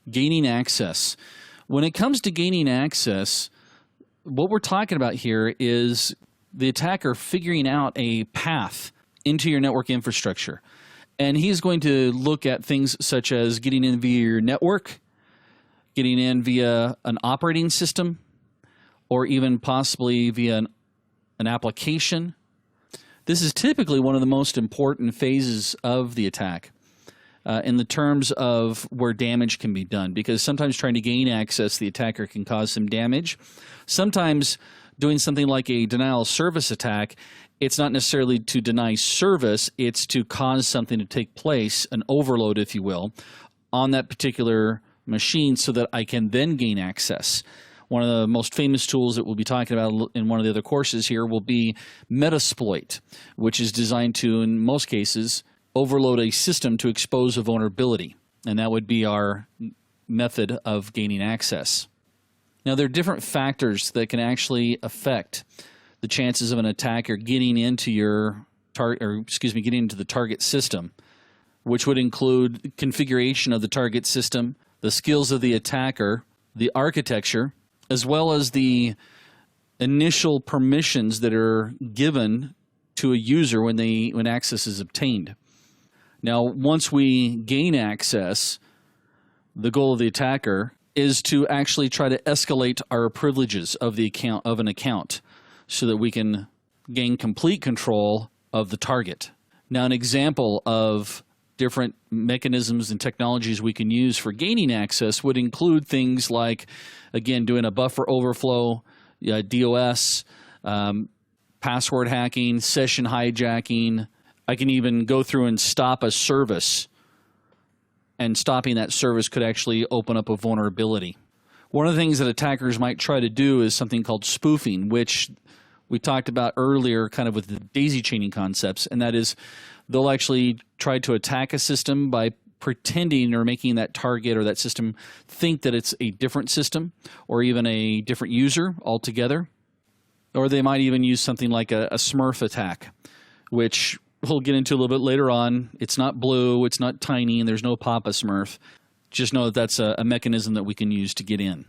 Gaining access. When it comes to gaining access, what we're talking about here is the attacker figuring out a path into your network infrastructure. And he's going to look at things such as getting in via your network, getting in via an operating system, or even possibly via an application. This is typically one of the most important phases of the attack in the terms of where damage can be done, because sometimes trying to gain access, the attacker can cause some damage. Sometimes doing something like a denial of service attack, it's not necessarily to deny service, it's to cause something to take place, an overload, if you will, on that particular machine so that I can then gain access. One of the most famous tools that we'll be talking about in one of the other courses here will be Metasploit, which is designed to, in most cases, overload a system to expose a vulnerability. And that would be our method of gaining access. Now, there are different factors that can actually affect the chances of an attacker getting into your getting into the target system, which would include configuration of the target system, the skills of the attacker, the architecture, as well as the initial permissions that are given to a user when access is obtained. Now, once we gain access, the goal of the attacker is to actually try to escalate our privileges of an account so that we can gain complete control of the target. Now, an example of different mechanisms and technologies we can use for gaining access would include things like, again, doing a buffer overflow, DOS, password hacking, session hijacking. I can even go through and stop a service, and stopping that service could actually open up a vulnerability. One of the things that attackers might try to do is something called spoofing, which we talked about earlier kind of with the daisy chaining concepts, and that is they'll actually try to attack a system by pretending or making that target or that system think that it's a different system or even a different user altogether. Or they might even use something like a Smurf attack, which we'll get into a little bit later on. It's not blue, it's not tiny, and there's no Papa Smurf. Just know that that's a mechanism that we can use to get in.